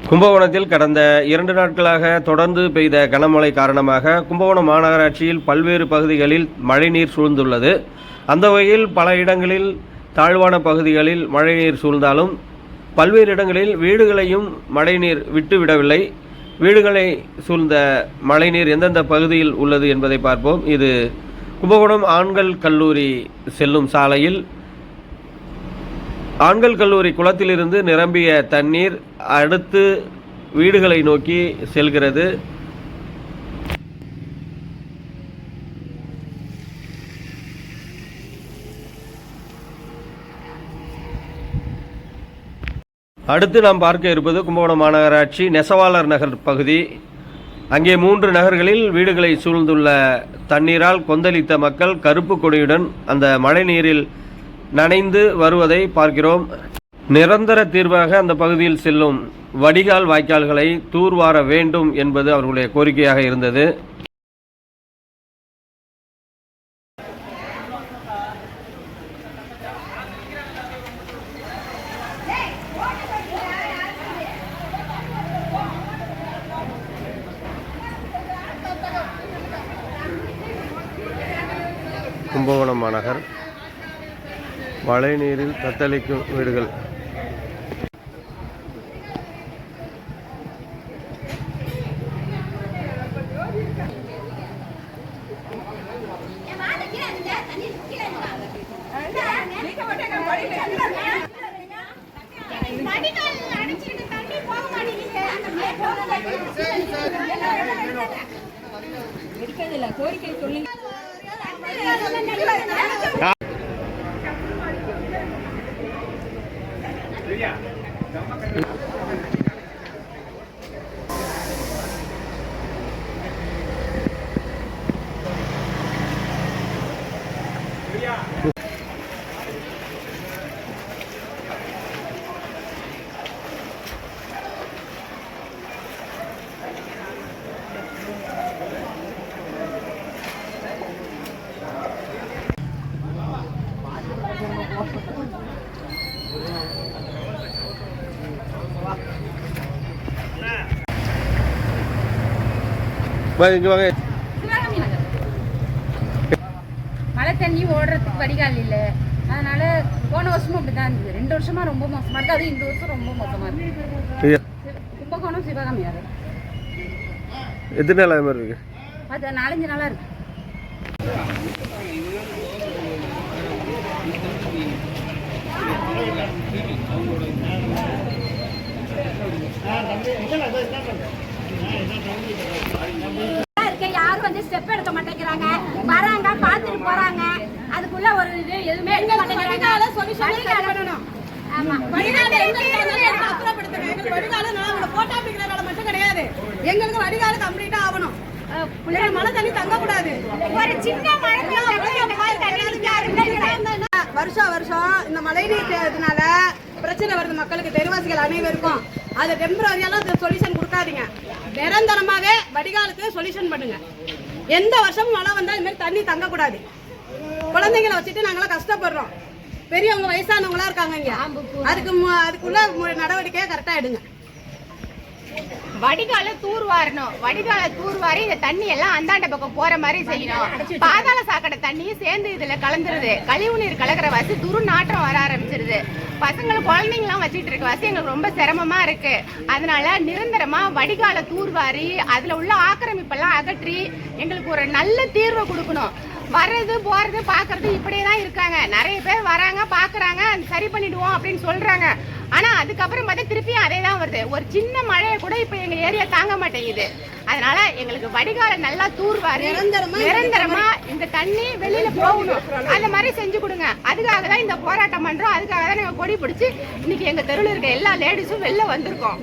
கும்பகோணத்தில் கடந்த 2 நாட்களாக தொடர்ந்து பெய்த கனமழை காரணமாக கும்பகோணம் மாநகராட்சியில் பல்வேறு பகுதிகளில் மழைநீர் சூழ்ந்துள்ளது. அந்த வகையில் பல இடங்களில் தாழ்வான பகுதிகளில் மழைநீர் சூழ்ந்தாலும் பல்வேறு இடங்களில் வீடுகளையும் மழைநீர் விட்டுவிடவில்லை. வீடுகளை சூழ்ந்த மழைநீர் எந்தெந்த பகுதியில் உள்ளது என்பதை பார்ப்போம். இது கும்பகோணம் ஆண்கள் கல்லூரி செல்லும் சாலையில் ஆண்கள் கல்லூரி குளத்திலிருந்து நிரம்பிய தண்ணீர் அடுத்து வீடுகளை நோக்கி செல்கிறது. அடுத்து நாம் பார்க்க இருப்பது கும்பகோணம் மாநகராட்சி நெசவாளர் நகர் பகுதி. அங்கே 3 நகர்களில் வீடுகளை சூழ்ந்துள்ள தண்ணீரால் கொந்தளித்த மக்கள் கருப்பு கொடியுடன் அந்த மழை நீரில் நனைந்து வருவதை பார்க்கிறோம். நிரந்தர தீர்வாக அந்த பகுதியில் செல்லும் வடிகால் வாய்க்கால்களை தூர்வார வேண்டும் என்பது அவர்களுடைய கோரிக்கையாக இருந்தது. கும்பகோணம் மாநகர் மழை நீரில் தத்தளிக்கும் வீடுகள். கோரிக்கை சொல்லுங்க. மழை தண்ணி ஓடுறதுக்கு வடிகால் இல்லை. அதனால போன வருஷமும் அப்படிதான் இருந்தது. 2 வருஷமா ரொம்ப மோசமா இருக்கு. அது இந்த வருஷம் ரொம்ப மோசமா இருக்கு. கும்பகோணம் சிவகாமி யாரு எத்தனை நாள் இருக்கு? அது 4-5 நாளா இருக்கு. யாரும் வந்து ஸ்டெப் எடுக்க மாட்டேங்கிறாங்க. வராங்க, பார்த்துட்டு போறாங்க. அதுக்குள்ள ஒரு இது எதுவுமே எடுக்க மாட்டேங்கிறாங்க. சொல்யூஷன் பண்ணணும். ஆமா, வடிகால அப்புறப்படுத்துங்க. எங்களுக்கு வடிகால நான் போட்டோ பிடிக்கிற வேலை மட்டும் கிடையாது. எங்களுக்கு வடிகால கம்ப்ளீட்டா ஆகணும். பிள்ளைங்க மழை தண்ணி தங்க கூடாது. ஒரு சின்ன மழை வருஷம் இந்த மழை நீர்னால பிரச்சனை வருது மக்களுக்கு, தெருவாசிகள் அனைவருக்கும். அது டெம்பரரியாலாம் சொல்யூஷன் கொடுக்காதீங்க. நிரந்தரமாவே வடிகாலுக்கு சொல்யூஷன் பண்ணுங்க. எந்த வருஷமும் மழை வந்தா இது மாதிரி தண்ணி தங்கக்கூடாது. குழந்தைங்களை வச்சுட்டு நாங்களாம் கஷ்டப்படுறோம். பெரியவங்க வயசானவங்களா இருக்காங்க இங்க. அதுக்குள்ள நடவடிக்கையை கரெக்டா எடுங்க. வடிகால தூர்வாரணும். வடிகால தூர்வாரி இந்த தண்ணி எல்லாம் அந்தாண்ட பக்கம் போற மாதிரி செய்யணும். பாதாள சாக்கடை தண்ணியும் சேர்ந்து இதுல கலந்துருது. கழிவு நீர் கலக்கிற வசி துர்நாற்றம் வர ஆரம்பிச்சிருது. பசங்களை குழந்தைங்களாம் வச்சுட்டு இருக்க வசி எங்களுக்கு ரொம்ப சிரமமா இருக்கு. அதனால நிரந்தரமா வடிகால தூர்வாரி அதுல உள்ள ஆக்கிரமிப்பெல்லாம் அகற்றி எங்களுக்கு ஒரு நல்ல தீர்வை கொடுக்கணும். வர்றது போறது பாக்குறது இப்படியேதான் இருக்காங்க. நிறைய பேர் வராங்க, பாக்குறாங்க, சரி பண்ணிடுவோம் அப்படின்னு சொல்றாங்க. ஆனா அதுக்கப்புறம் பார்த்தா திருப்பியும் அதே தான் வருது. ஒரு சின்ன மழையை கூட இப்ப எங்க ஏரியா தாங்க மாட்டேங்குது. அதனால எங்களுக்கு வடிகால நல்லா தூர்வாரி நிரந்தரமா இந்த தண்ணி வெளியில போகணும். அந்த மாதிரி செஞ்சு கொடுங்க. அதுக்காக தான் இந்த போராட்டம் பண்றோம். அதுக்காக தான் நாங்க கொடி பிடிச்சி இன்னைக்கு எங்க தெருவில் இருக்க எல்லா லேடிஸும் வெளில வந்திருக்கோம்.